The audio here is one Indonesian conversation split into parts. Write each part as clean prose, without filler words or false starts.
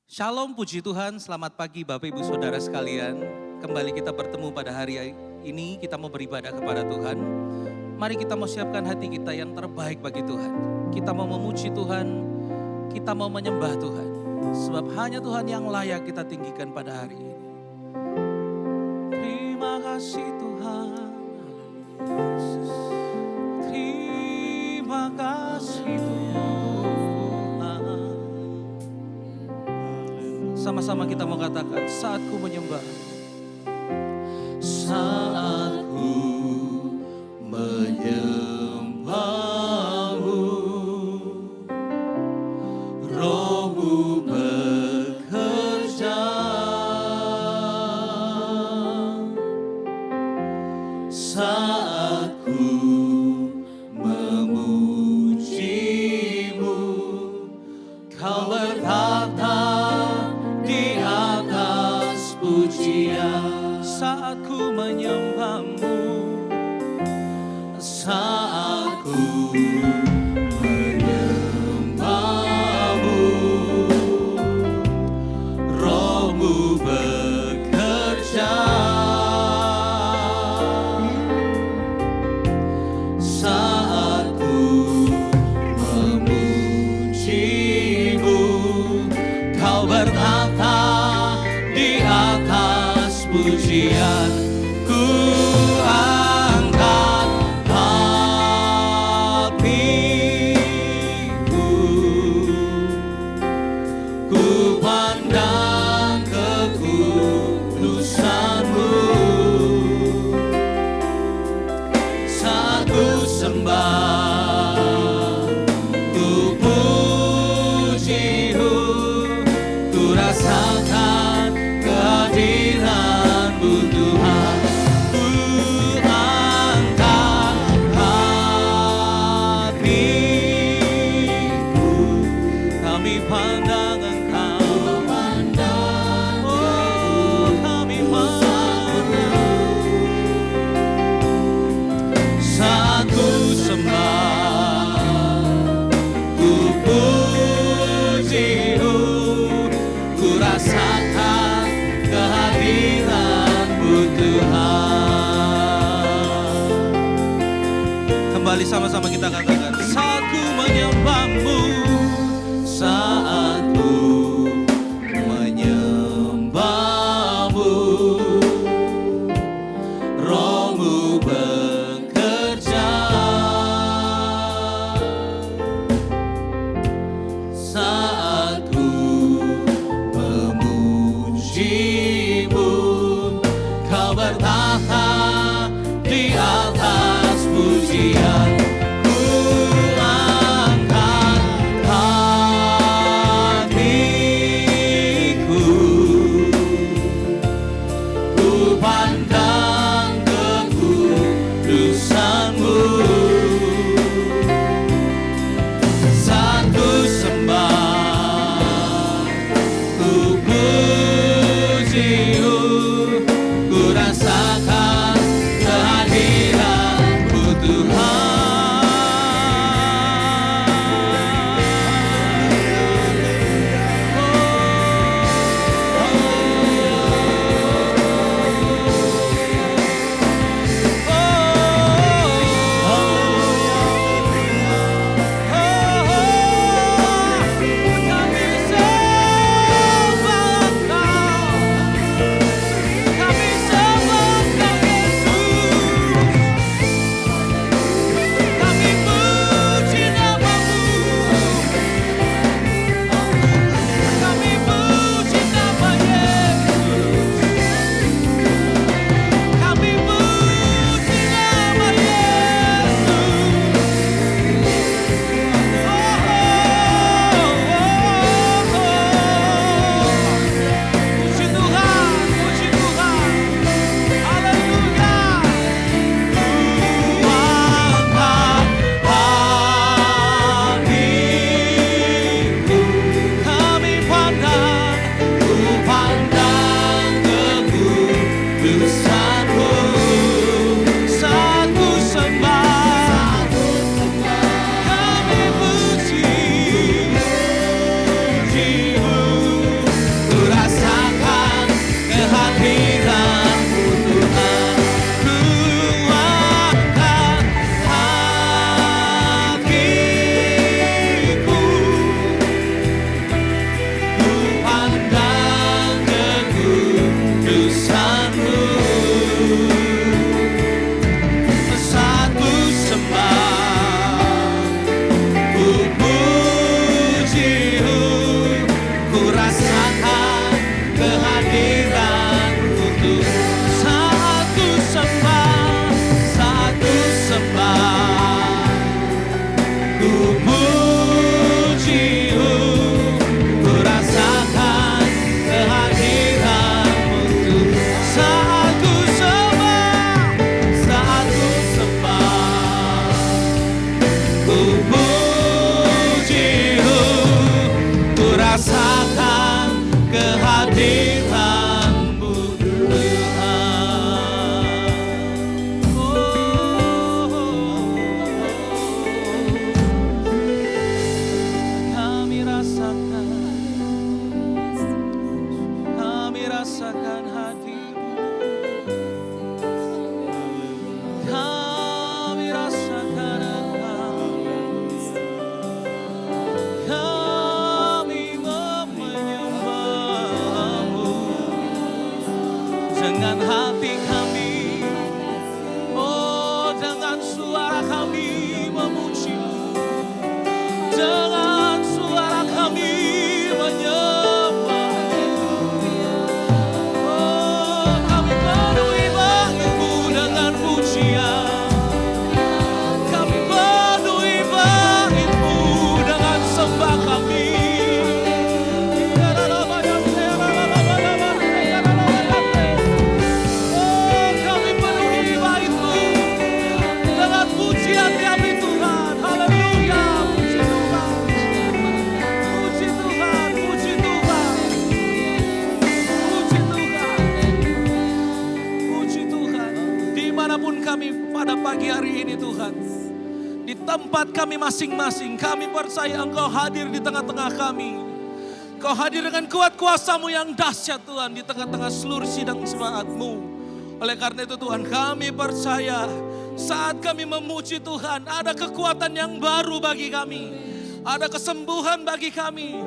Shalom, puji Tuhan, selamat pagi Bapak Ibu Saudara sekalian. Kembali kita bertemu pada hari ini, kita mau beribadah kepada Tuhan. Mari kita mau siapkan hati kita yang terbaik bagi Tuhan. Kita mau memuji Tuhan, kita mau menyembah Tuhan. Sebab hanya Tuhan yang layak kita tinggikan pada hari ini. Terima kasih Tuhan. Terima kasih Tuhan. Sama-sama kita mau katakan, saat ku menyembah. Saat ku menyembahmu, Rohmu bekerja. Saat ku memujimu, Kau bertata di atas pujian. Saat ku menyembahmu, saat ku menyembahmu, Rohmu bekerja. Saat ku memujimu, Kau bertata di atas pujian. Ku angkat hatiku, ku pandang kekudusan-Mu. Saat ku sembah, ku puji-Mu, ku rasakan kehadiran-Mu Tuhan. Ku angkat hatiku, kami pandang Engkau. Oh, kami pandang. Saat ku sembah, ku puji-Mu, ku rasakan kehadiran-Mu Tuhan. Kembali sama-sama kita katakan, saat ku menyembah-Mu, saat ku menyembah-Mu, Rohmu bekerja. Saat ku memuji-Mu, Kau bertata di atas pujian. Ku angkat hatiku, pujimu, ku rasakan kehadiran-Mu Tuhan. Kami rasakan hati-Mu. Kami rasakan Engkau. Kami menyembah-Mu dengan hati kami. Oh, dengan suara kami memuji-Mu. Dengan suara kami menyembah. Oh, kami penuhi bait-Mu dengan pujian. Kami penuhi bait-Mu dengan sembah kami. Oh, kami penuhi bait-Mu dengan pujian kami Tuhan. Haleluya, puji Tuhan. Puji Tuhan, puji Tuhan. Puji Tuhan. Puji Tuhan. Dimanapun kami pada pagi hari ini Tuhan. Di tempat kami masing-masing, kami percaya Engkau hadir di tengah-tengah kami. Kau hadir dengan kuat kuasa-Mu yang dahsyat Tuhan di tengah-tengah seluruh sidang jemaat-Mu. Oleh karena itu Tuhan, kami percaya saat kami memuji Tuhan, ada kekuatan yang baru bagi kami. Ada kesembuhan bagi kami.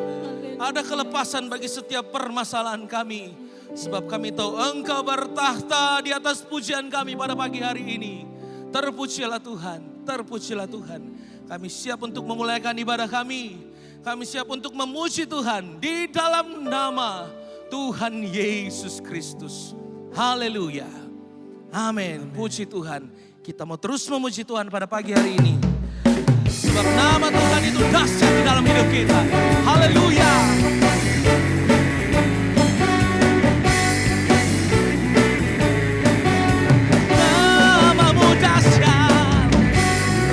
Ada kelepasan bagi setiap permasalahan kami. Sebab kami tahu Engkau bertahta di atas pujian kami pada pagi hari ini. Terpujilah Tuhan, terpujilah Tuhan. Kami siap untuk memulaikan ibadah kami. Kami siap untuk memuji Tuhan di dalam nama Tuhan Yesus Kristus. Haleluya. Amin. Puji Tuhan. Kita mau terus memuji Tuhan pada pagi hari ini. Sebab nama Tuhan itu dahsyat di dalam hidup kita. Haleluya. Nama-Mu dahsyat.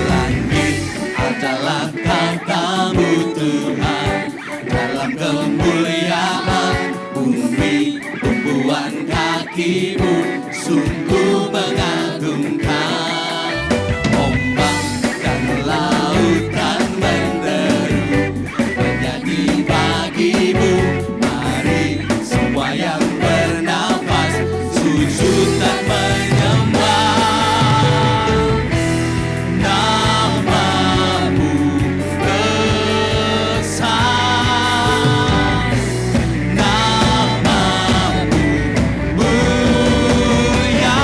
Langit adalah kata-Mu Tuhan. Dalam kemuliaan bumi tumbuhan kaki-Mu sungguh mengagumkan. Ombak dan lautan menderu menyanyi bagi-Mu. Mari semua yang bernafas sujud dan menyembah. Nama-Mu besar, nama-Mu mulia.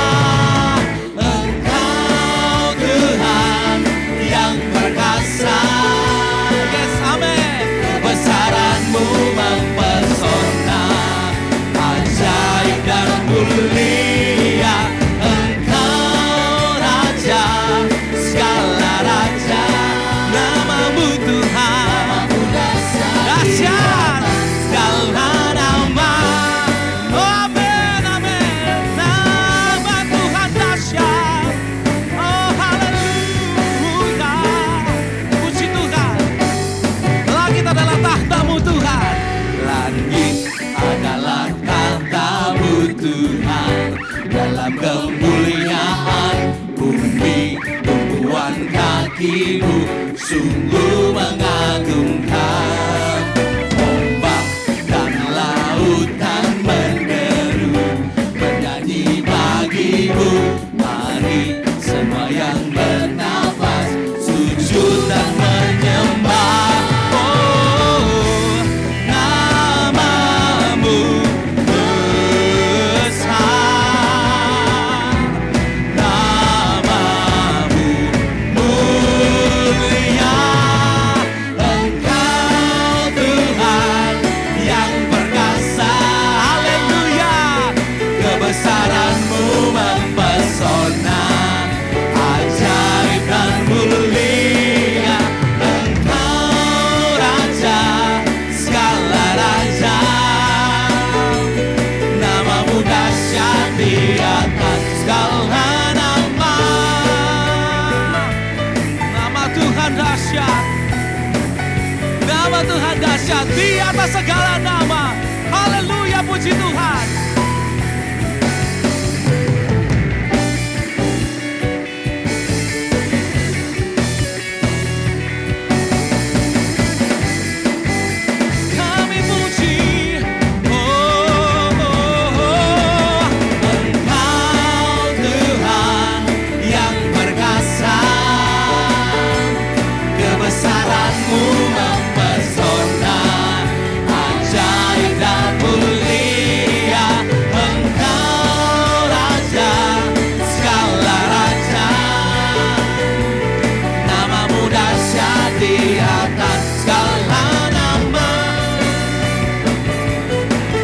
Engkau Tuhan yang perkasa. Yes, amin. Kebesaran-Mu mempesona, ajaib dan mulia. Engkau Raja, segala raja. Nama-Mu Tuhan, dahsyat segala nama. Oh, amin, amin. Nama Tuhan dahsyat. Oh, haleluya. Puji Tuhan. Langit adalah tahta-Mu Tuhan. Langit adalah tahta-Mu Tuhan. Dalam kemuliaan bumi tumbuhan kaki-Mu sungguh mengagumkan. Ombak dan lautan menderu menyanyi bagi-Mu. Mari semua yang bernafas sujud dan menyembah. Oh, nama-Mu besar, nama-Mu mulia. Engkau dahsyat. Nama Tuhan dahsyat di atas segala nama. Haleluya, puji Tuhan. Kami puji, Engkau Tuhan yang perkasa, kebesaran-Mu mempesona, ajaib dan mulia. Engkau Raja segala raja, nama-Mu dahsyat di atas segala nama.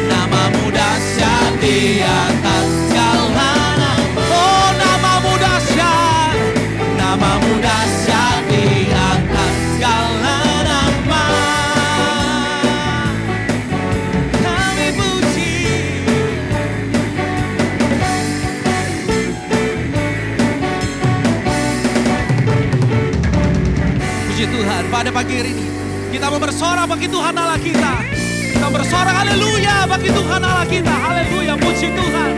Nama-Mu dahsyat di atas segala nama. Oh, nama-Mu dahsyat, nama-Mu dahsyat di atas segala nama. Kami puji. Puji Tuhan, pada pagi hari ini kita mau bersorak bagi Tuhan Allah kita. Kita bersorak haleluya bagi Tuhan Allah kita. Haleluya, puji Tuhan.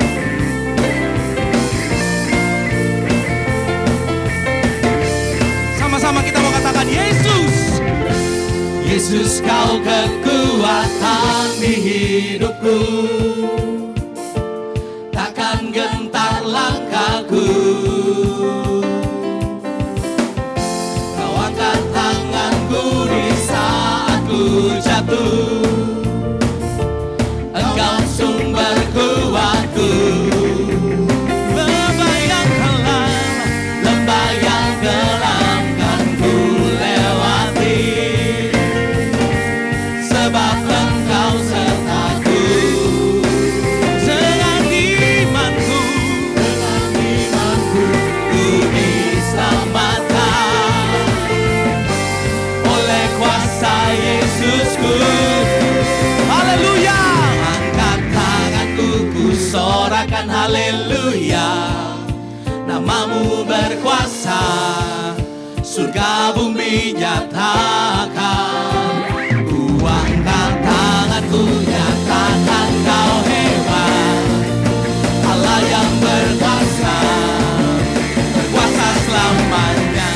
Sama-sama kita mau katakan Yesus. Yesus, Kau kekuatan di hidupku, takkan gentar langkahku. Kau angkat tanganku di saat ku jatuh. Engkau sumber kuatku. Lembah yang kelam kan ku lewati, sebab Engkau sertaku. Dengan imanku ku diselamatkan oleh kuasa Yesusku. Haleluya. Angkat tanganku, ku sorakan haleluya. Nama-Mu berkuasa, surga bumi nyatakan. Ku angkat tanganku, nyatakan Kau hebat. Allah yang berkuasa, berkuasa selamanya.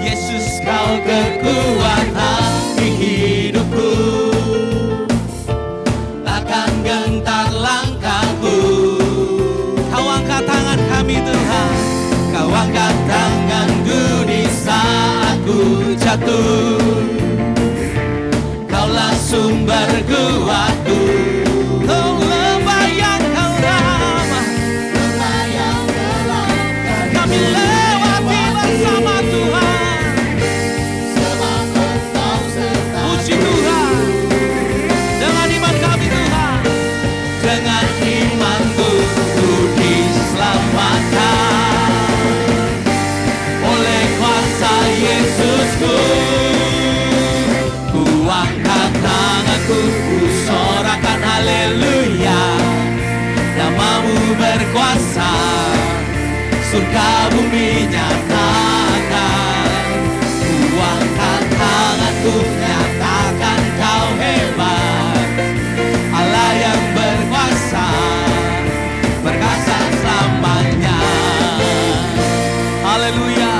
Yesus, Kau kekuatan di hidupku, takkan gentar langkahku. Kau angkat tangan kami Tuhan, Kau angkat tanganku di saat ku jatuh. Kaulah sumber kuatku. Oh, lembah yang kelam, kami lewati bersama Tuhan. Puji Tuhan. Dengan iman kami Tuhan, dengan imanku ku diselamatkan oleh kuasa Yesusku. Ku angkat tanganku, ku sorakan haleluya. Nama-Mu berkuasa, surga bumi nyatakan. Ku angkat tanganku, nyatakan Kau hebat. Allah yang berkuasa, berkuasa selamanya. Haleluya.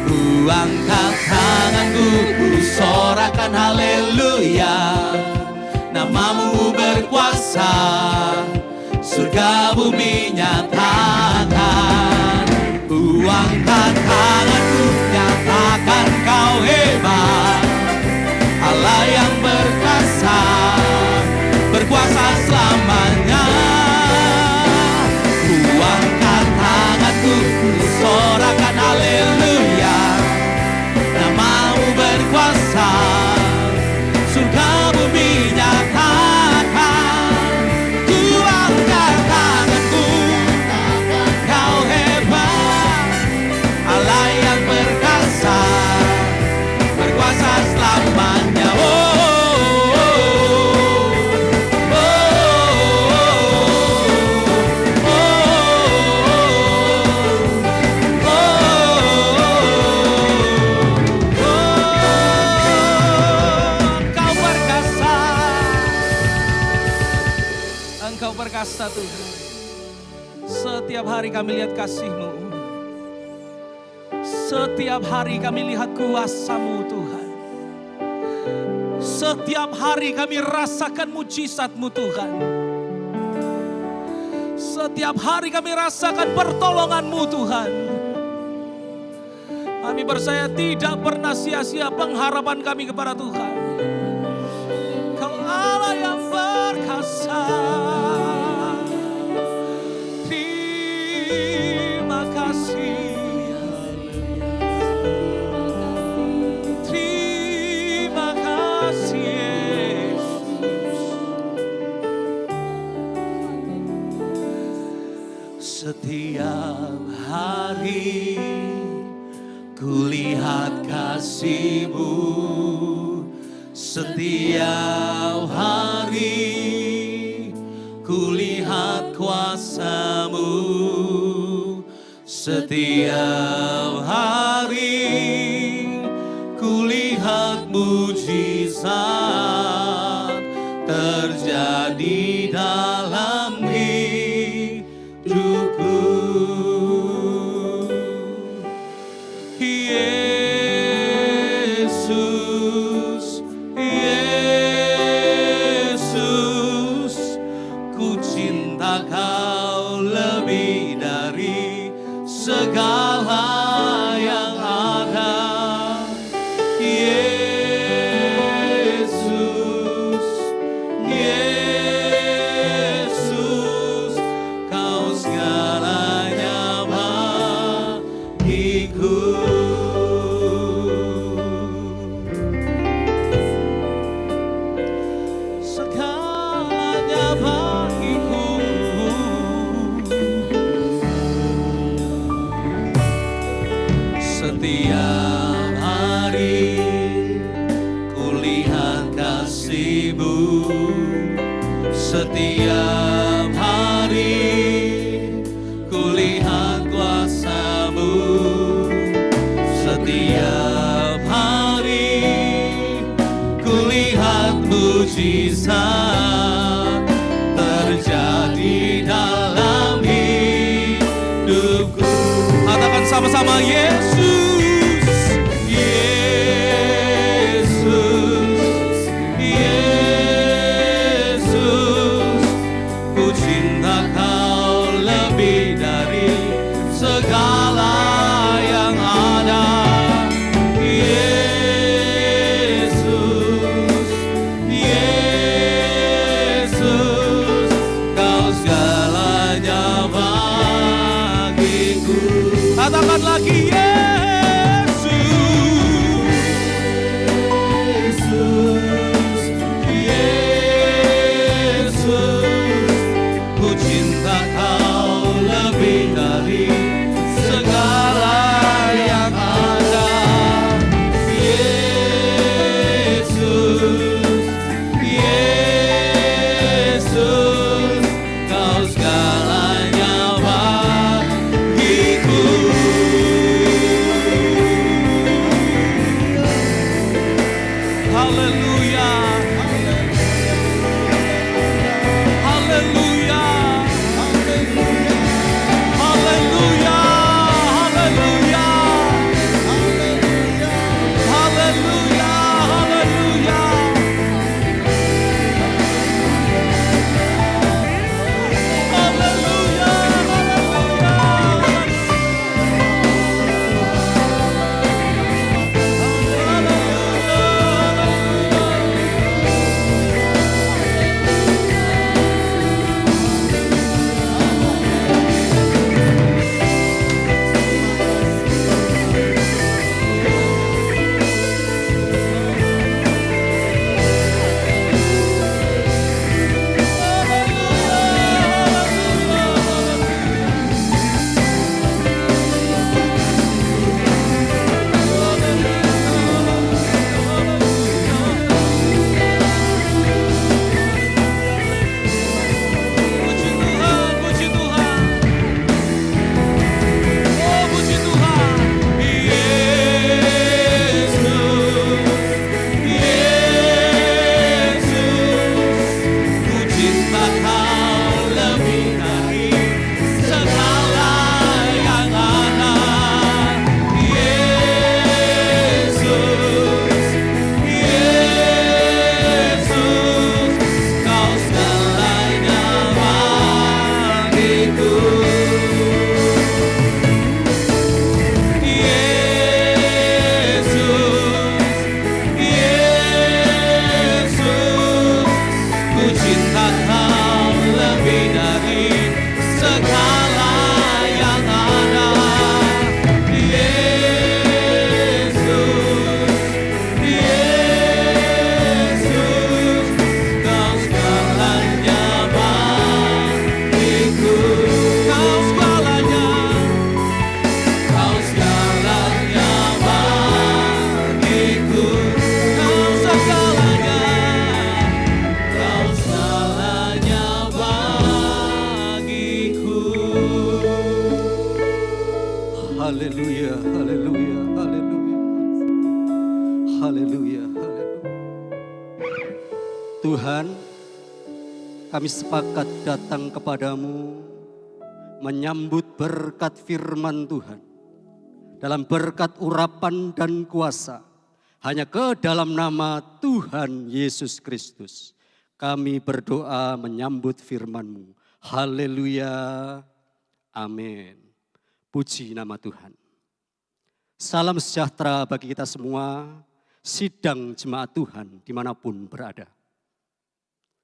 Ku angkat tanganku, ku sorakan haleluya. Nama-Mu berkuasa, surga bumi nyatakan. Ku angkat tanganku, nyatakan Kau hebat. Allah yang berkuasa, berkuasa selamanya. Ku angkat tanganku, ku sorakan haleluya. Nama-Mu berkuasa, perkasa Tuhan. Setiap hari kami lihat kasih-Mu. Setiap hari kami lihat kuasa-Mu Tuhan. Setiap hari kami rasakan mujizat-Mu Tuhan. Setiap hari kami rasakan pertolongan-Mu Tuhan. Kami percaya tidak pernah sia-sia pengharapan kami kepada Tuhan. Kau Allah yang perkasa. Terima kasih. Terima kasih Yesus. Setiap hari kulihat kasih-Mu, setiap hari kulihat kuasa-Mu, setiap hari kulihat mujizat terjadi dalam hidupku. Yesus, Yesus, ku cinta Kau lebih dari segala yang ada. Yesus, Yesus, Kau segalanya bagiku. Setiap hari kulihat kasih-Mu, setiap hari kulihat kuasa-Mu, setiap hari kulihat mujizat terjadi dalam hidupku. Katakan sama-sama, Yesus. Katakan lagi, Yesus, Yesus, ku cinta Kau lebih dari segala yang ada. Yesus, Yesus, Kau segalanya bagiku. Haleluya, haleluya, haleluya, haleluya, haleluya, haleluya. Tuhan, kami sepakat datang kepadamu menyambut berkat firman Tuhan. Dalam berkat urapan dan kuasa, hanya ke dalam nama Tuhan Yesus Kristus, kami berdoa menyambut firman-Mu. Haleluya, amin. Puji nama Tuhan. Salam sejahtera bagi kita semua, sidang jemaat Tuhan dimanapun berada.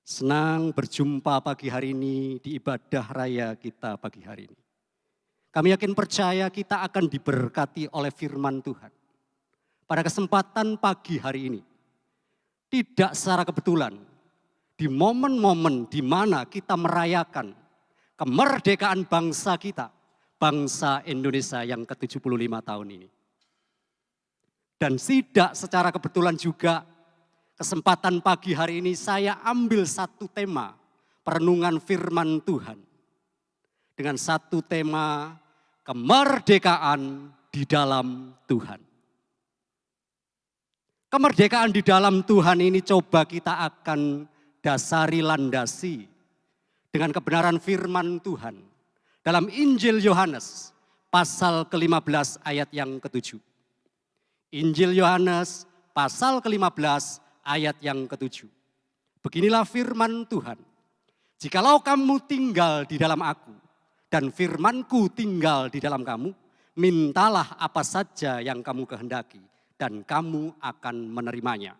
Senang berjumpa pagi hari ini di ibadah raya kita pagi hari ini. Kami yakin percaya kita akan diberkati oleh firman Tuhan. Pada kesempatan pagi hari ini, tidak secara kebetulan, di momen-momen di mana kita merayakan kemerdekaan bangsa kita, bangsa Indonesia yang ke-75 tahun ini. Dan tidak secara kebetulan juga, kesempatan pagi hari ini saya ambil satu tema perenungan firman Tuhan. Dengan satu tema kemerdekaan di dalam Tuhan. Kemerdekaan di dalam Tuhan ini coba kita akan dasari landasi dengan kebenaran firman Tuhan. Dalam Injil Yohanes pasal ke-15 ayat yang ke-7. Injil Yohanes pasal ke-15 ayat yang ke-7. Beginilah firman Tuhan. Jikalau kamu tinggal di dalam aku dan firmanku tinggal di dalam kamu, mintalah apa saja yang kamu kehendaki dan kamu akan menerimanya.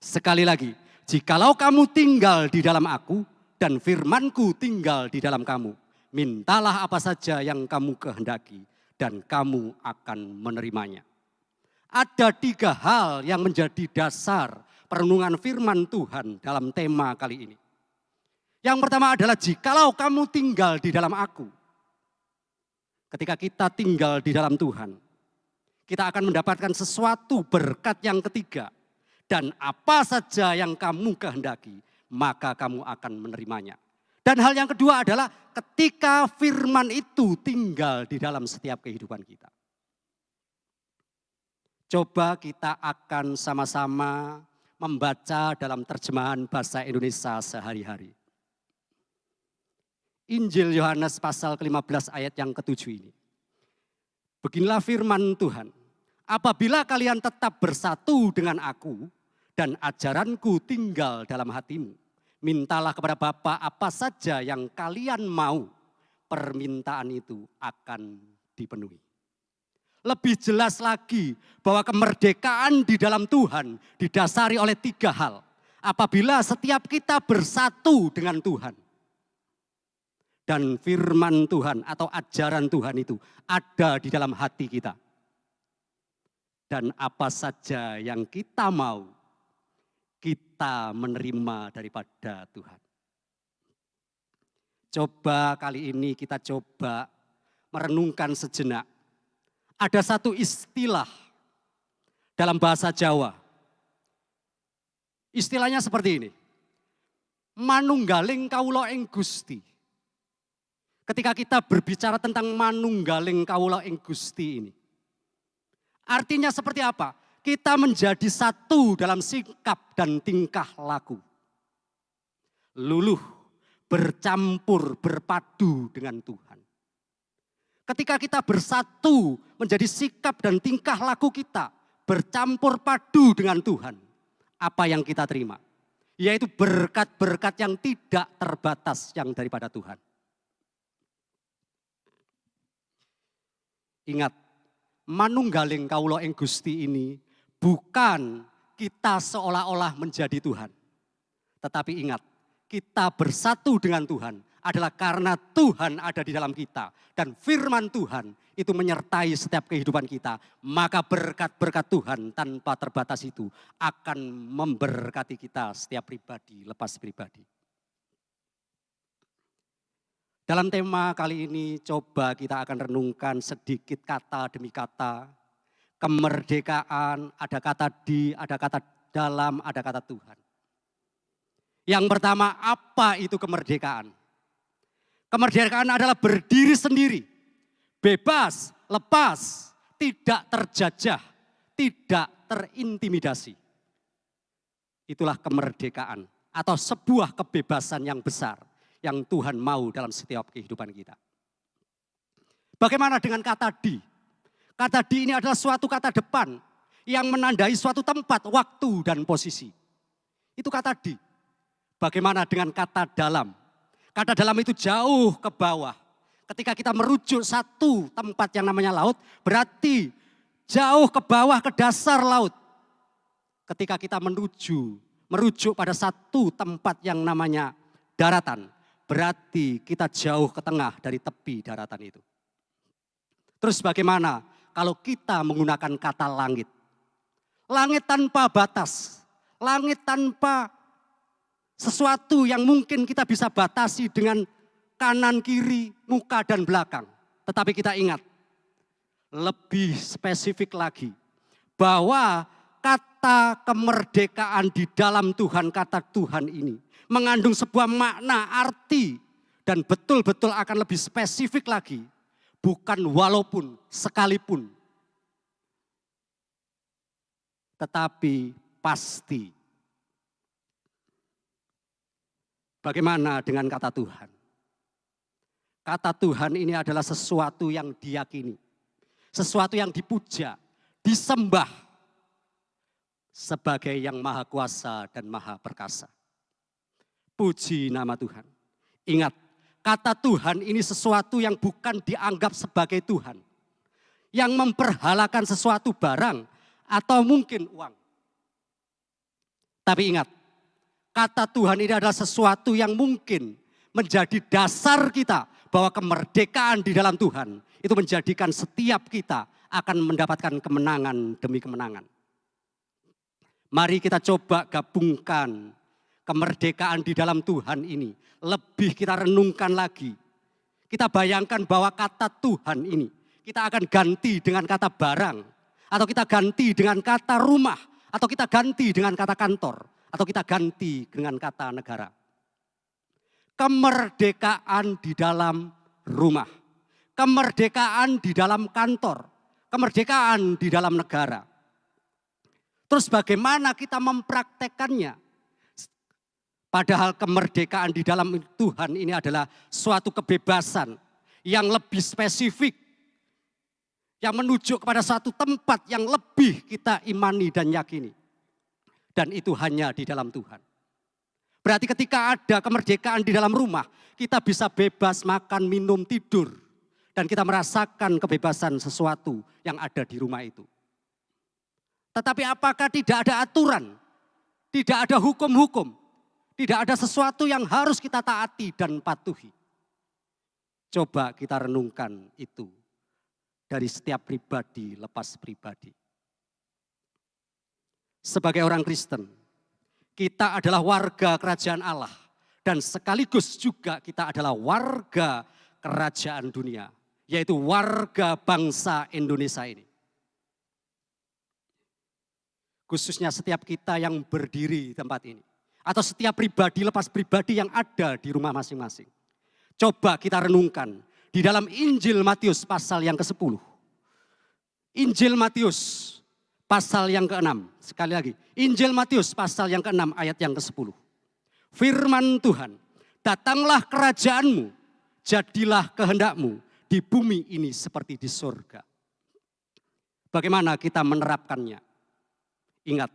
Sekali lagi, jikalau kamu tinggal di dalam aku dan firmanku tinggal di dalam kamu, mintalah apa saja yang kamu kehendaki dan kamu akan menerimanya. Ada 3 hal yang menjadi dasar perenungan firman Tuhan dalam tema kali ini. Yang pertama adalah jikalau kamu tinggal di dalam aku. Ketika kita tinggal di dalam Tuhan, kita akan mendapatkan sesuatu berkat yang ketiga. Dan apa saja yang kamu kehendaki, maka kamu akan menerimanya. Dan hal yang kedua adalah ketika firman itu tinggal di dalam setiap kehidupan kita. Coba kita akan sama-sama membaca dalam terjemahan bahasa Indonesia sehari-hari. Injil Yohanes pasal ke-15 ayat yang ke-7 ini. Beginilah firman Tuhan. Apabila kalian tetap bersatu dengan aku dan ajaranku tinggal dalam hatimu, mintalah kepada Bapa apa saja yang kalian mau, permintaan itu akan dipenuhi. Lebih jelas lagi bahwa kemerdekaan di dalam Tuhan didasari oleh 3 hal. Apabila setiap kita bersatu dengan Tuhan. Dan firman Tuhan atau ajaran Tuhan itu ada di dalam hati kita. Dan apa saja yang kita mau, kita menerima daripada Tuhan. Coba kali ini kita coba merenungkan sejenak. Ada satu istilah dalam bahasa Jawa. Istilahnya seperti ini. Manunggaling kawula ing Gusti. Ketika kita berbicara tentang manunggaling kawula ing Gusti ini. Artinya seperti apa? Kita menjadi satu dalam sikap dan tingkah laku. Luluh, bercampur, berpadu dengan Tuhan. Ketika kita bersatu menjadi sikap dan tingkah laku kita bercampur padu dengan Tuhan. Apa yang kita terima? Yaitu berkat-berkat yang tidak terbatas yang daripada Tuhan. Ingat, manunggaling kawula ing Gusti ini bukan kita seolah-olah menjadi Tuhan. Tetapi ingat, kita bersatu dengan Tuhan adalah karena Tuhan ada di dalam kita. Dan firman Tuhan itu menyertai setiap kehidupan kita. Maka berkat-berkat Tuhan tanpa terbatas itu akan memberkati kita setiap pribadi, lepas pribadi. Dalam tema kali ini coba kita akan renungkan sedikit kata demi kata. Kemerdekaan, ada kata di, ada kata dalam, ada kata Tuhan. Yang pertama, apa itu kemerdekaan? Kemerdekaan adalah berdiri sendiri, bebas, lepas, tidak terjajah, tidak terintimidasi. Itulah kemerdekaan atau sebuah kebebasan yang besar yang Tuhan mau dalam setiap kehidupan kita. Bagaimana dengan kata di? Kata di ini adalah suatu kata depan yang menandai suatu tempat, waktu, dan posisi. Itu kata di. Bagaimana dengan kata dalam? Kata dalam itu jauh ke bawah. Ketika kita merujuk satu tempat yang namanya laut, berarti jauh ke bawah ke dasar laut. Ketika kita merujuk pada satu tempat yang namanya daratan, berarti kita jauh ke tengah dari tepi daratan itu. Terus bagaimana kalau kita menggunakan kata langit? Langit tanpa batas, langit tanpa sesuatu yang mungkin kita bisa batasi dengan kanan, kiri, muka, dan belakang. Tetapi kita ingat, lebih spesifik lagi, bahwa kata kemerdekaan di dalam Tuhan, kata Tuhan ini mengandung sebuah makna, arti, dan betul-betul akan lebih spesifik lagi. Bukan walaupun, sekalipun. Tetapi pasti. Bagaimana dengan kata Tuhan? Kata Tuhan ini adalah sesuatu yang diyakini, sesuatu yang dipuja, disembah sebagai yang maha kuasa dan maha perkasa. Puji nama Tuhan. Ingat, kata Tuhan ini sesuatu yang bukan dianggap sebagai Tuhan, yang memperhalakan sesuatu barang atau mungkin uang. Tapi ingat, kata Tuhan ini adalah sesuatu yang mungkin menjadi dasar kita bahwa kemerdekaan di dalam Tuhan itu menjadikan setiap kita akan mendapatkan kemenangan demi kemenangan. Mari kita coba gabungkan kemerdekaan di dalam Tuhan ini. Lebih kita renungkan lagi. Kita bayangkan bahwa kata Tuhan ini kita akan ganti dengan kata barang. Atau kita ganti dengan kata rumah. Atau kita ganti dengan kata kantor. Atau kita ganti dengan kata negara. Kemerdekaan di dalam rumah, kemerdekaan di dalam kantor, kemerdekaan di dalam negara. Terus bagaimana kita mempraktekannya? Padahal kemerdekaan di dalam Tuhan ini adalah suatu kebebasan yang lebih spesifik, yang menuju kepada suatu tempat yang lebih kita imani dan yakini. Dan itu hanya di dalam Tuhan. Berarti ketika ada kemerdekaan di dalam rumah, kita bisa bebas makan, minum, tidur. Dan kita merasakan kebebasan sesuatu yang ada di rumah itu. Tetapi apakah tidak ada aturan? Tidak ada hukum-hukum? Tidak ada sesuatu yang harus kita taati dan patuhi? Coba kita renungkan itu dari setiap pribadi lepas pribadi. Sebagai orang Kristen, kita adalah warga kerajaan Allah. Dan sekaligus juga kita adalah warga kerajaan dunia. Yaitu warga bangsa Indonesia ini. Khususnya setiap kita yang berdiri di tempat ini. Atau setiap pribadi lepas pribadi yang ada di rumah masing-masing. Coba kita renungkan di dalam Injil Matius pasal yang ke-10. Injil Matius pasal yang ke-6, sekali lagi. Injil Matius pasal yang ke-6 ayat yang ke-10. Firman Tuhan, datanglah kerajaanmu, jadilah kehendakmu di bumi ini seperti di surga. Bagaimana kita menerapkannya? Ingat,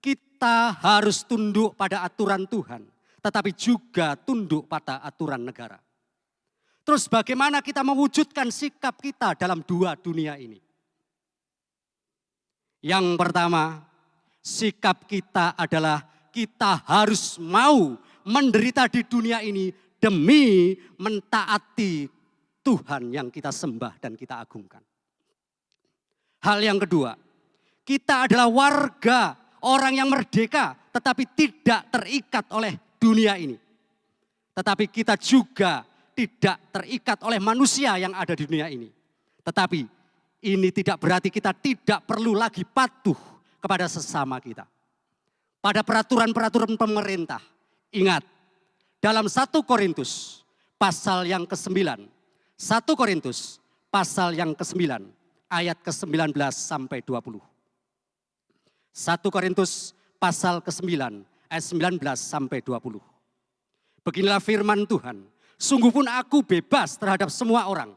kita harus tunduk pada aturan Tuhan, tetapi juga tunduk pada aturan negara. Terus bagaimana kita mewujudkan sikap kita dalam dua dunia ini? Yang pertama, sikap kita adalah kita harus mau menderita di dunia ini demi mentaati Tuhan yang kita sembah dan kita agungkan. Hal yang kedua, kita adalah warga orang yang merdeka tetapi tidak terikat oleh dunia ini. Tetapi kita juga tidak terikat oleh manusia yang ada di dunia ini. Tetapi ini tidak berarti kita tidak perlu lagi patuh kepada sesama kita. Pada peraturan-peraturan pemerintah, ingat, dalam 1 Korintus pasal yang ke-9, 1 Korintus pasal yang ke-9, ayat ke-19 sampai 20. 1 Korintus pasal ke-9, ayat 19 sampai 20. Beginilah firman Tuhan, sungguh pun aku bebas terhadap semua orang.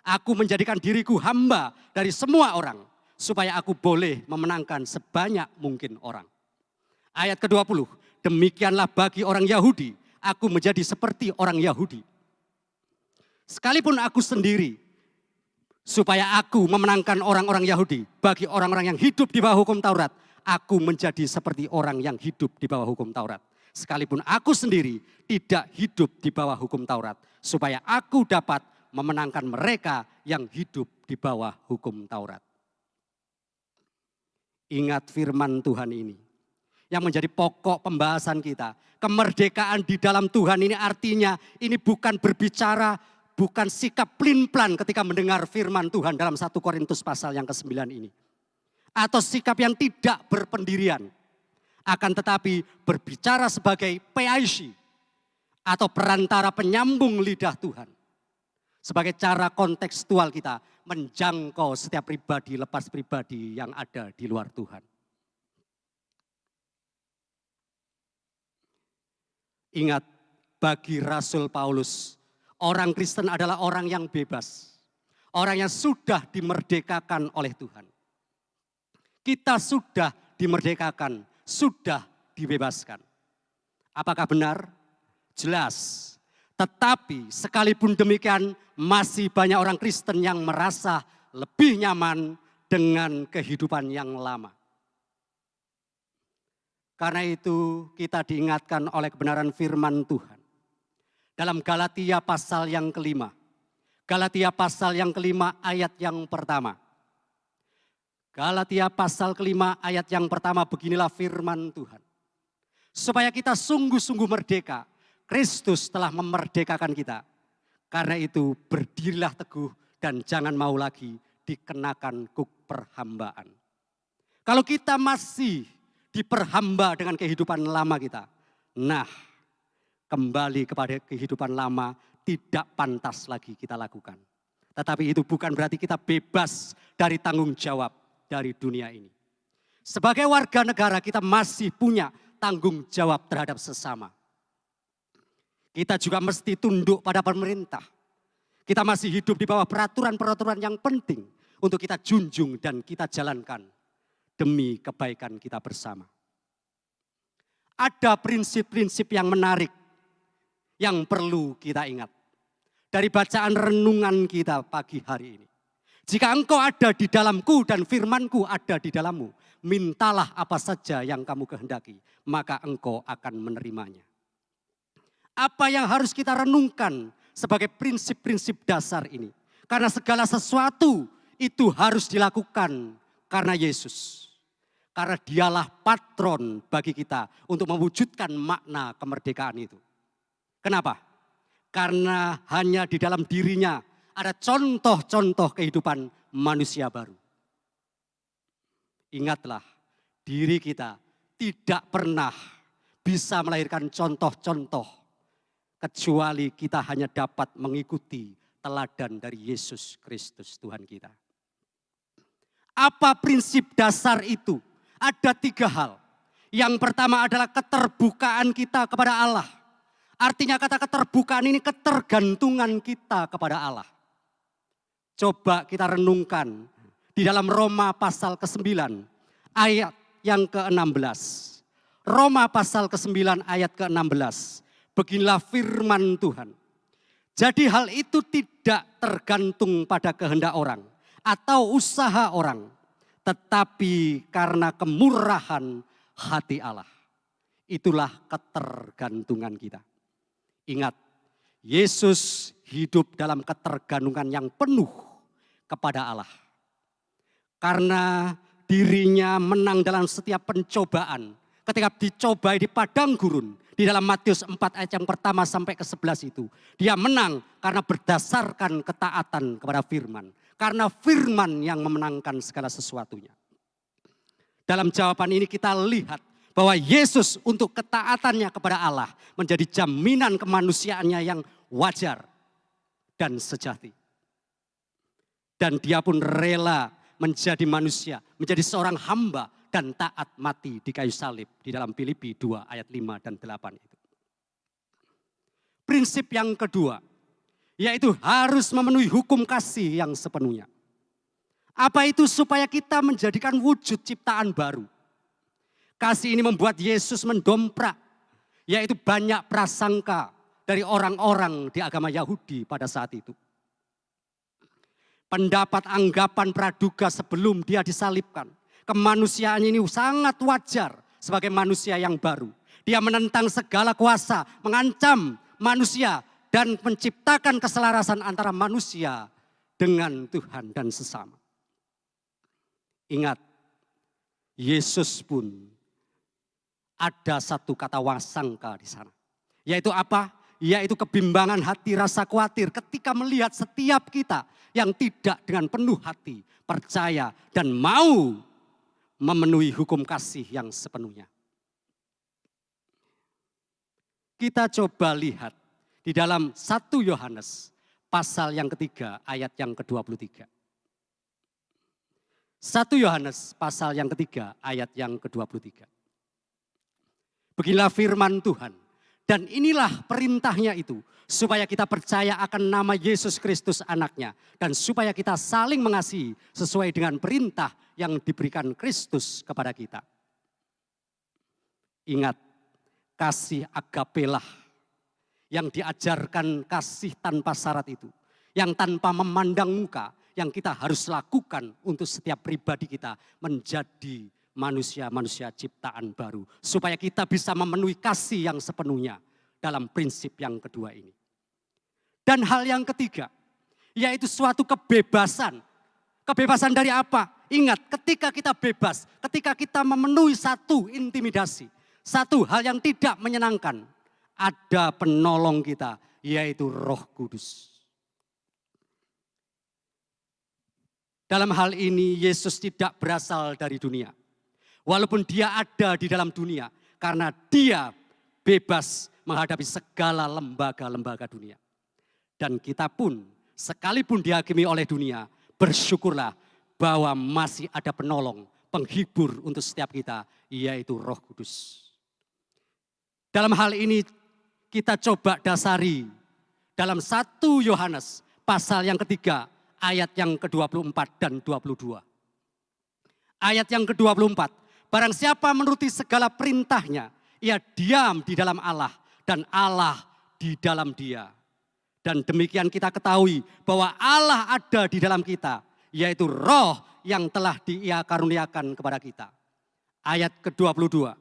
Aku menjadikan diriku hamba dari semua orang, supaya aku boleh memenangkan sebanyak mungkin orang. Ayat ke-20, demikianlah bagi orang Yahudi, aku menjadi seperti orang Yahudi. Sekalipun aku sendiri, supaya aku memenangkan orang-orang Yahudi, bagi orang-orang yang hidup di bawah hukum Taurat, aku menjadi seperti orang yang hidup di bawah hukum Taurat. Sekalipun aku sendiri tidak hidup di bawah hukum Taurat, supaya aku dapat memenangkan mereka yang hidup di bawah hukum Taurat. Ingat firman Tuhan ini yang menjadi pokok pembahasan kita. Kemerdekaan di dalam Tuhan ini artinya ini bukan berbicara, bukan sikap plin-plan ketika mendengar firman Tuhan dalam 1 Korintus pasal yang ke-9 ini. Atau sikap yang tidak berpendirian. Akan tetapi berbicara sebagai PIC atau perantara penyambung lidah Tuhan. Sebagai cara kontekstual kita menjangkau setiap pribadi lepas pribadi yang ada di luar Tuhan. Ingat, bagi Rasul Paulus, orang Kristen adalah orang yang bebas. Orang yang sudah dimerdekakan oleh Tuhan. Kita sudah dimerdekakan, sudah dibebaskan. Apakah benar? Jelas. Tetapi sekalipun demikian masih banyak orang Kristen yang merasa lebih nyaman dengan kehidupan yang lama. Karena itu kita diingatkan oleh kebenaran firman Tuhan. Dalam Galatia pasal yang ke-5. Galatia pasal yang ke-5 ayat yang pertama. Galatia pasal ke-5 ayat yang pertama, beginilah firman Tuhan. Supaya kita sungguh-sungguh merdeka, Kristus telah memerdekakan kita. Karena itu berdirilah teguh dan jangan mau lagi dikenakan kuk perhambaan. Kalau kita masih diperhamba dengan kehidupan lama kita, nah kembali kepada kehidupan lama tidak pantas lagi kita lakukan. Tetapi itu bukan berarti kita bebas dari tanggung jawab dari dunia ini. Sebagai warga negara kita masih punya tanggung jawab terhadap sesama. Kita juga mesti tunduk pada pemerintah. Kita masih hidup di bawah peraturan-peraturan yang penting untuk kita junjung dan kita jalankan demi kebaikan kita bersama. Ada prinsip-prinsip yang menarik yang perlu kita ingat dari bacaan renungan kita pagi hari ini. Jika engkau ada di dalamku dan firmanku ada di dalammu, mintalah apa saja yang kamu kehendaki, maka engkau akan menerimanya. Apa yang harus kita renungkan sebagai prinsip-prinsip dasar ini? Karena segala sesuatu itu harus dilakukan karena Yesus. Karena dialah patron bagi kita untuk mewujudkan makna kemerdekaan itu. Kenapa? Karena hanya di dalam dirinya ada contoh-contoh kehidupan manusia baru. Ingatlah, diri kita tidak pernah bisa melahirkan contoh-contoh kecuali kita hanya dapat mengikuti teladan dari Yesus Kristus Tuhan kita. Apa prinsip dasar itu? Ada 3 hal. Yang pertama adalah keterbukaan kita kepada Allah. Artinya kata keterbukaan ini ketergantungan kita kepada Allah. Coba kita renungkan di dalam Roma pasal ke-9 ayat yang ke-16. Roma pasal ke-9 ayat ke-16. Beginilah firman Tuhan. Jadi hal itu tidak tergantung pada kehendak orang atau usaha orang, tetapi karena kemurahan hati Allah. Itulah ketergantungan kita. Ingat, Yesus hidup dalam ketergantungan yang penuh kepada Allah. Karena dirinya menang dalam setiap pencobaan. Ketika dicobai di padang gurun, di dalam Matius 4 ayat yang pertama sampai ke-11 itu. Dia menang karena berdasarkan ketaatan kepada firman. Karena firman yang memenangkan segala sesuatunya. Dalam jawaban ini kita lihat bahwa Yesus untuk ketaatannya kepada Allah menjadi jaminan kemanusiaannya yang wajar dan sejati. Dan dia pun rela menjadi manusia, menjadi seorang hamba dan taat mati di kayu salib di dalam Filipi 2 ayat 5 dan 8 itu. Prinsip yang kedua, yaitu harus memenuhi hukum kasih yang sepenuhnya. Apa itu? Supaya kita menjadikan wujud ciptaan baru. Kasih ini membuat Yesus mendomprak, yaitu banyak prasangka dari orang-orang di agama Yahudi pada saat itu. Pendapat anggapan praduga sebelum dia disalibkan, kemanusiaan ini sangat wajar sebagai manusia yang baru. Dia menentang segala kuasa, mengancam manusia dan menciptakan keselarasan antara manusia dengan Tuhan dan sesama. Ingat, Yesus pun ada satu kata wasangka di sana. Yaitu apa? Yaitu kebimbangan hati, rasa khawatir ketika melihat setiap kita yang tidak dengan penuh hati, percaya dan mau memenuhi hukum kasih yang sepenuhnya. Kita coba lihat di dalam 1 Yohanes pasal yang ketiga ayat yang ke-23. 1 Yohanes pasal yang ketiga ayat yang ke-23. Beginilah firman Tuhan. Dan inilah perintahnya itu, supaya kita percaya akan nama Yesus Kristus anaknya. Dan supaya kita saling mengasihi sesuai dengan perintah yang diberikan Kristus kepada kita. Ingat, kasih agapelah yang diajarkan kasih tanpa syarat itu. Yang tanpa memandang muka, yang kita harus lakukan untuk setiap pribadi kita menjadi manusia-manusia ciptaan baru. Supaya kita bisa memenuhi kasih yang sepenuhnya dalam prinsip yang kedua ini. Dan hal yang ketiga, yaitu suatu kebebasan. Kebebasan dari apa? Ingat, ketika kita bebas, ketika kita memenuhi satu intimidasi, satu hal yang tidak menyenangkan, ada penolong kita, yaitu Roh Kudus. Dalam hal ini Yesus tidak berasal dari dunia. Walaupun dia ada di dalam dunia, karena dia bebas menghadapi segala lembaga-lembaga dunia. Dan kita pun, sekalipun dihakimi oleh dunia, bersyukurlah bahwa masih ada penolong, penghibur untuk setiap kita, yaitu Roh Kudus. Dalam hal ini kita coba dasari dalam 1 Yohanes pasal yang ketiga, ayat yang ke-24 dan 22. Ayat yang ke-24. Barang siapa menuruti segala perintahnya, ia diam di dalam Allah dan Allah di dalam dia. Dan demikian kita ketahui bahwa Allah ada di dalam kita, yaitu Roh yang telah Dia karuniakan kepada kita. Ayat ke-22.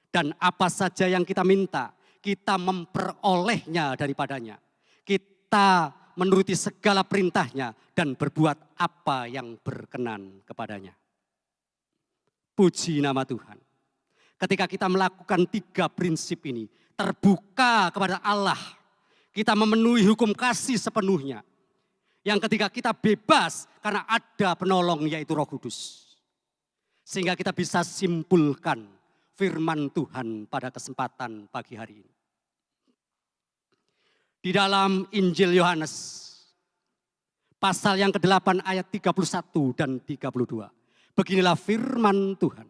Dan apa saja yang kita minta, kita memperolehnya daripadanya. Kita menuruti segala perintahnya dan berbuat apa yang berkenan kepadanya. Puji nama Tuhan. Ketika kita melakukan 3 prinsip ini, terbuka kepada Allah, kita memenuhi hukum kasih sepenuhnya. Yang ketiga, kita bebas karena ada penolong, yaitu Roh Kudus. Sehingga kita bisa simpulkan firman Tuhan pada kesempatan pagi hari ini. Di dalam Injil Yohanes, pasal yang ke-8 ayat 31 dan 32. Beginilah firman Tuhan.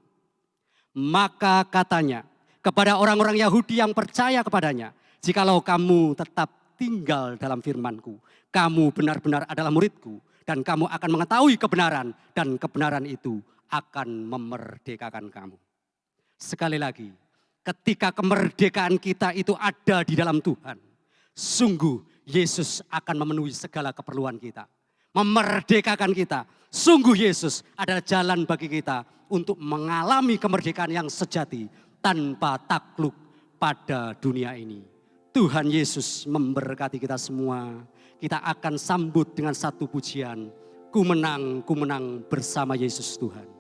Maka katanya kepada orang-orang Yahudi yang percaya kepadanya, jikalau kamu tetap tinggal dalam firman-Ku, kamu benar-benar adalah murid-Ku, dan kamu akan mengetahui kebenaran, dan kebenaran itu akan memerdekakan kamu. Sekali lagi, ketika kemerdekaan kita itu ada di dalam Tuhan, sungguh Yesus akan memenuhi segala keperluan kita. Memerdekakan kita. Sungguh Yesus adalah jalan bagi kita untuk mengalami kemerdekaan yang sejati tanpa takluk pada dunia ini. Tuhan Yesus memberkati kita semua. Kita akan sambut dengan satu pujian. Ku menang bersama Yesus Tuhan.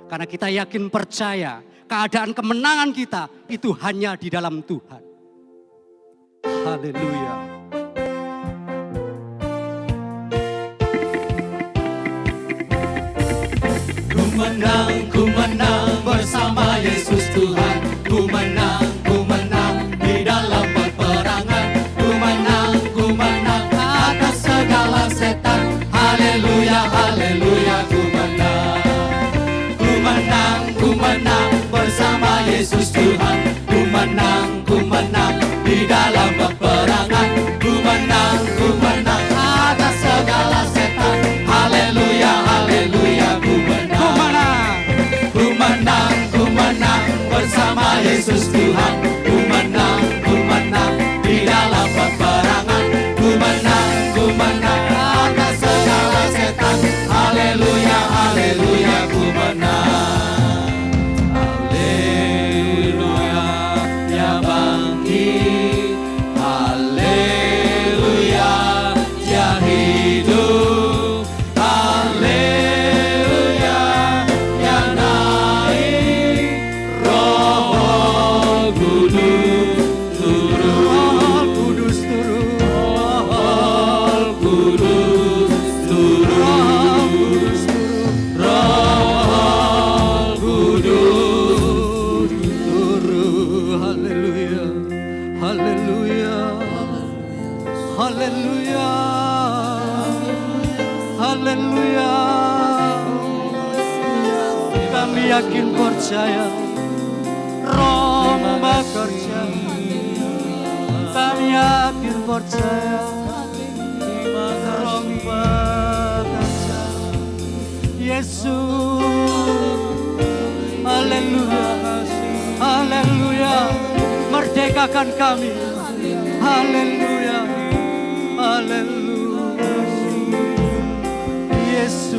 Karena kita yakin percaya keadaan kemenangan kita itu hanya di dalam Tuhan. Haleluya. Ku menang bersama Yesus Tuhan. Ku menang di dalam peperangan. Ku menang atas segala setan. Haleluya, haleluya, ku menang. Ku menang Haleluya, haleluya. Kami yakin percaya Roh bekerja. Kami yakin percaya Roh bekerja. Yesus, haleluya, haleluya. Merdekakan kami, haleluya, haleluya. Yesus,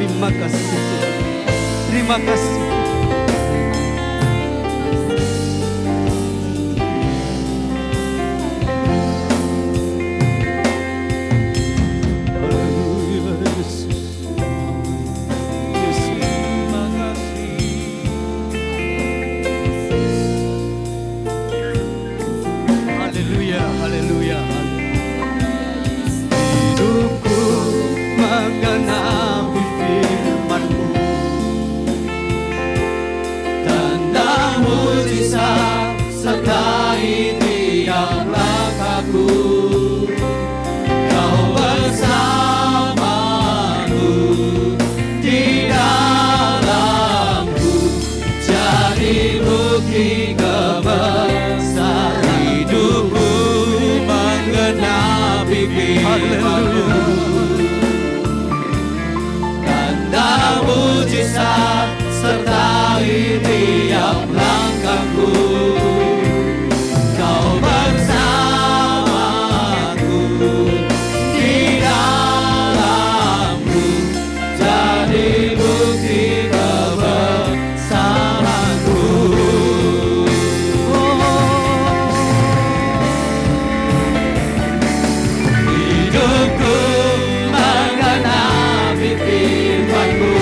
terima kasih, terima kasih. Haleluya, Yesus. Yesus, terima kasih. Haleluya, haleluya, hidupku menggenapi firman-Mu, Tanda mujizat sertai tiap langkahku. Kau bersamaku di dalamku, jadi bukti kebesaran hidupku menggenapi firman-Mu. Tanda mujizat sertai tiap langkahku. Kau bersamaku di dalamku, jadi bukti kebesaranku. Hidupku menggenapi firman-Mu.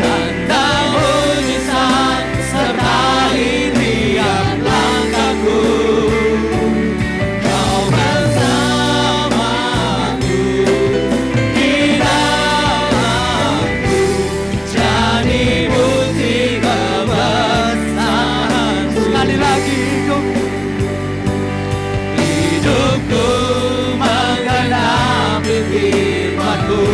Tanda mujizat sertai tiap langkahku. Kau bersamaku di dalamku, jadi bukti kebesaranku. Sekali lagi Hidupku menggenapi firman-Mu.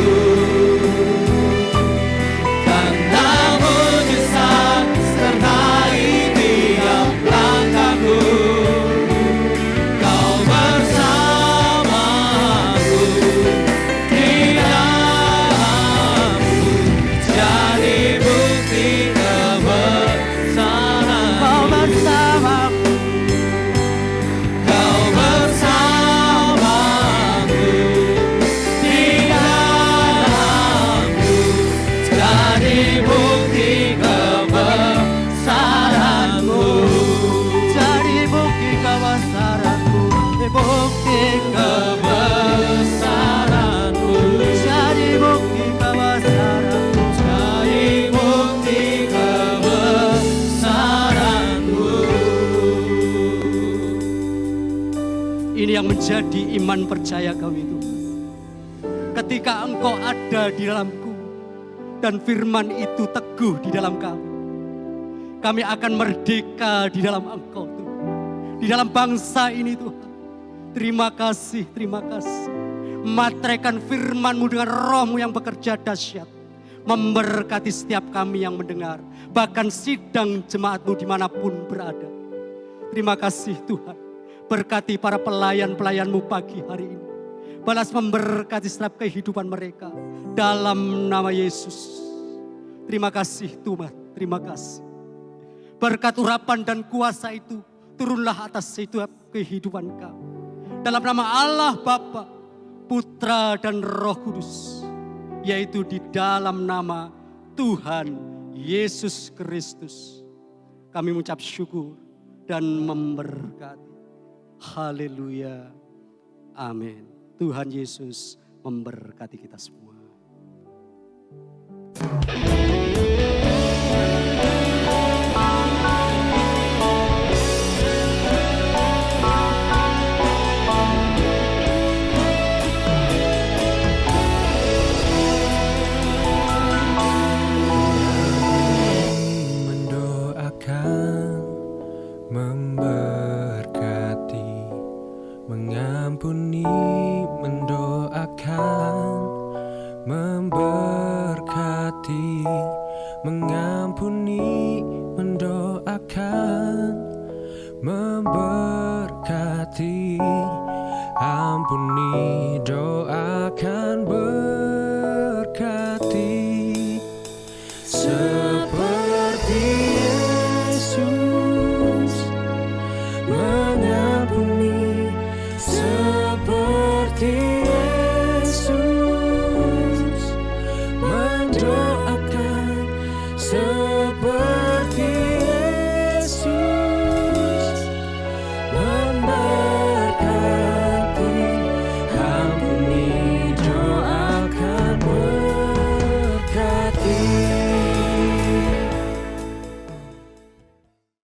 Tanda mujizat sertai tiap langkahku. Kau bersamaku di dalamku, jadi bukti kebesaranku. Kau bersamaku, Kau bersamaku di dalamku, jadi bukti kebesaranmu. jadi bukti kebesaran-Mu, bukti Kebesaranmu, jadi bukti kebesaran-Mu. jadi bukti kebesaranmu. Ini yang menjadi iman percaya kami itu. Ketika Engkau ada di dalamku dan firman itu teguh di dalam kami akan merdeka di dalam Engkau Tuhan. Di dalam bangsa ini Tuhan. Terima kasih, terima kasih. Materaikan firman-Mu dengan roh-Mu yang bekerja dahsyat. Memberkati setiap kami yang mendengar. Bahkan sidang jemaat-Mu dimanapun berada. Terima kasih Tuhan. Berkati para pelayan-pelayan-Mu pagi hari ini. Balas memberkati setiap kehidupan mereka. Dalam nama Yesus. Terima kasih Tuhan, terima kasih. Berkat urapan dan kuasa itu turunlah atas setiap kehidupan kami. Dalam nama Allah Bapa, Putra dan Roh Kudus. Yaitu di dalam nama Tuhan Yesus Kristus. Kami mengucap syukur dan memberkati. Haleluya. Amin. Tuhan Yesus memberkati kita semua. mengampuni, mendoakan, memberkati. Ampuni, doakan, berkati. Seperti Yesus mengampuni, seperti